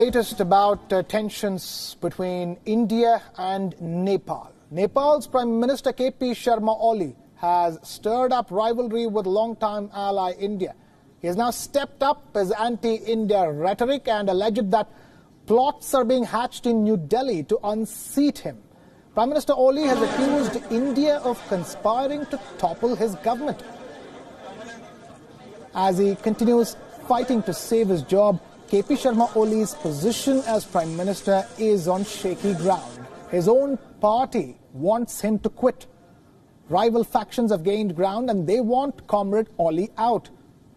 Latest about tensions between India and Nepal. Nepal's Prime Minister KP Sharma Oli has stirred up rivalry with longtime ally India. He has now stepped up his anti-India rhetoric and alleged that plots are being hatched in New Delhi to unseat him. Prime Minister Oli has accused India of conspiring to topple his government. As he continues fighting to save his job, KP Sharma Oli's position as Prime Minister is on shaky ground. His own party wants him to quit. Rival factions have gained ground and they want Comrade Oli out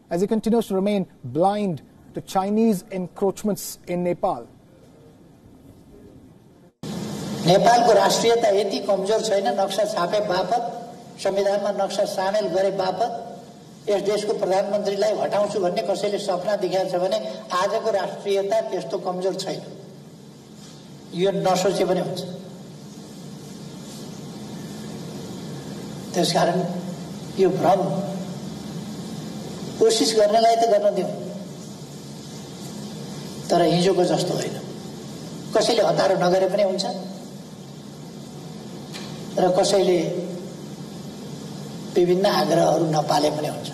as he continues to remain blind to Chinese encroachments in Nepal. नेपालको राष्ट्रियता यति कमजोर छैन नक्सा छापे बापत संविधानमा नक्सा सामेल गरे बापत यस देशको प्रधानमन्त्रीलाई हटाउँछु भन्ने कसैले सपना देखेको छ भने आजको राष्ट्रियता त्यस्तो कमजोर छैन यो नसोचे पनि हुन्छ त्यसकारण यो भ्रम कोसिस गर्नलाई त गर्न दिउँ तर हिजोको जस्तो होइन कसैले हतारो नगरे पनि हुन्छ र कसैले विभिन्न आग्रहहरू नपाले पनि हुन्छ.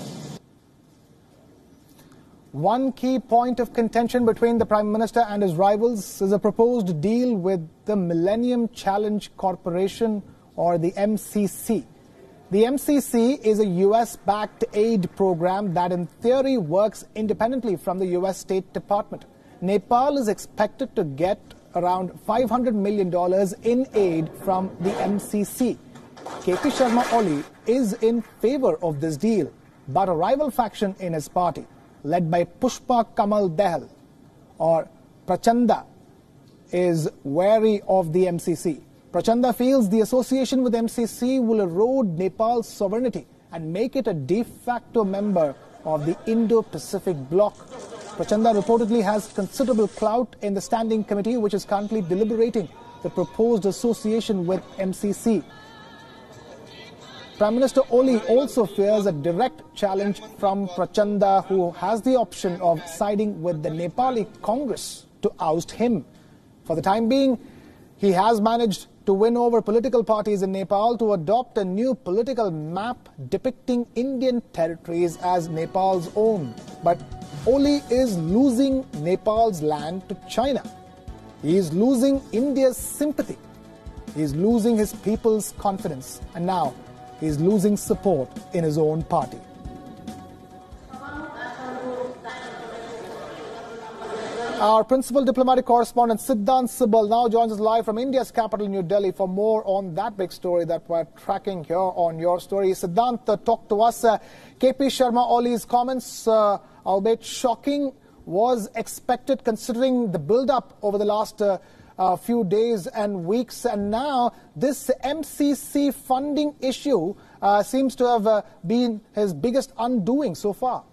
One key point of contention between the Prime Minister and his rivals is a proposed deal with the Millennium Challenge Corporation, or the MCC. The MCC is a US-backed aid program that in theory works independently from the US State Department. Nepal is expected to get around $500 million in aid from the MCC. KP Sharma Oli is in favor of this deal, but a rival faction in his party, led by Pushpa Kamal Dahal, or Prachanda, is wary of the MCC. Prachanda feels the association with MCC will erode Nepal's sovereignty and make it a de facto member of the Indo-Pacific bloc. Prachanda reportedly has considerable clout in the standing committee, which is currently deliberating the proposed association with MCC. Prime Minister Oli also fears a direct challenge from Prachanda, who has the option of siding with the Nepali Congress to oust him. For the time being, he has managed to win over political parties in Nepal to adopt a new political map depicting Indian territories as Nepal's own. But Oli is losing Nepal's land to China. He is losing India's sympathy. He is losing his people's confidence. And now he is losing support in his own party. Our principal diplomatic correspondent Siddhant Sibal now joins us live from India's capital, New Delhi, for more on that big story that we're tracking here on Your Story. Siddhant, talk to us. KP Sharma Oli's comments, albeit shocking, was expected considering the build-up over the last few days and weeks. And now this MCC funding issue seems to have been his biggest undoing so far.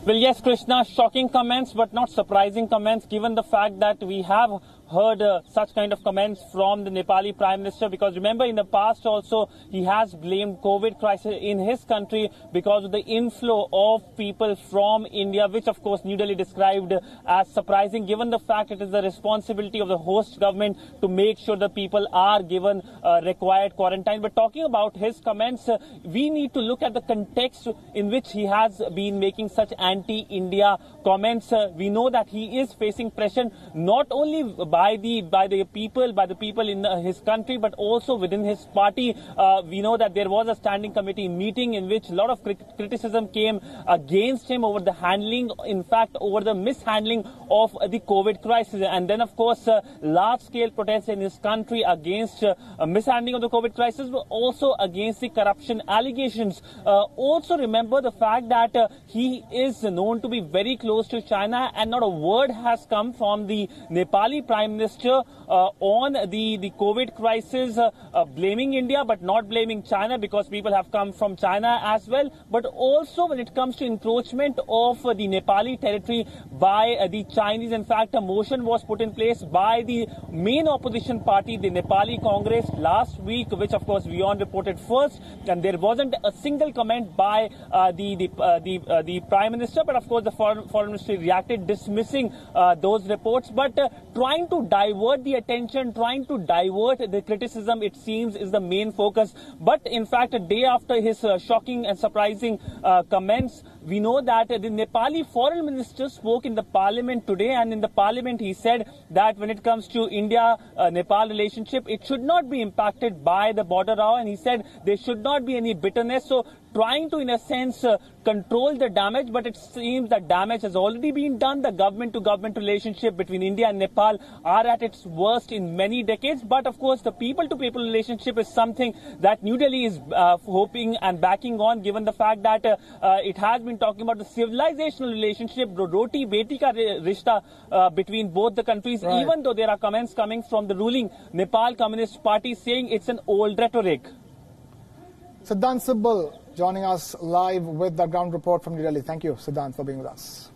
Well, yes, Krishna, shocking comments, but not surprising comments, given the fact that we have heard such kind of comments from the Nepali Prime Minister, because remember in the past also he has blamed COVID crisis in his country because of the inflow of people from India, which of course New Delhi described as surprising, given the fact it is the responsibility of the host government to make sure the people are given required quarantine. But talking about his comments, we need to look at the context in which he has been making such anti-India comments. We know that he is facing pressure not only by the people in his country, but also within his party. We know that there was a standing committee meeting in which a lot of criticism came against him over the handling, in fact, over the mishandling of the COVID crisis. And then, of course, large-scale protests in his country against mishandling of the COVID crisis, but also against the corruption allegations. Also remember the fact that he is known to be very close to China, and not a word has come from the Nepali Prime Prime Minister on the COVID crisis, blaming India but not blaming China because people have come from China as well. But also when it comes to encroachment of the Nepali territory by the Chinese. In fact, a motion was put in place by the main opposition party, the Nepali Congress, last week, which of course WION reported first, and there wasn't a single comment by the Prime Minister. But of course the Foreign Ministry reacted, dismissing those reports, but trying to divert the attention, trying to divert the criticism, it seems, is the main focus. But in fact, a day after his shocking and surprising comments, we know that the Nepali Foreign Minister spoke in the Parliament today, and in the Parliament he said that when it comes to India-Nepal relationship, it should not be impacted by the border row, and he said there should not be any bitterness. So trying to, in a sense, control the damage, but it seems that damage has already been done. The government-to-government relationship between India and Nepal are at its worst in many decades. But of course, the people-to-people relationship is something that New Delhi is hoping and backing on, given the fact that it has been talking about the civilizational relationship, roti beti ka rishta between both the countries, right, even though there are comments coming from the ruling Nepal Communist Party saying it's an old rhetoric. Siddhant Sibal joining us live with the ground report from New Delhi. Thank you, Siddhant, for being with us.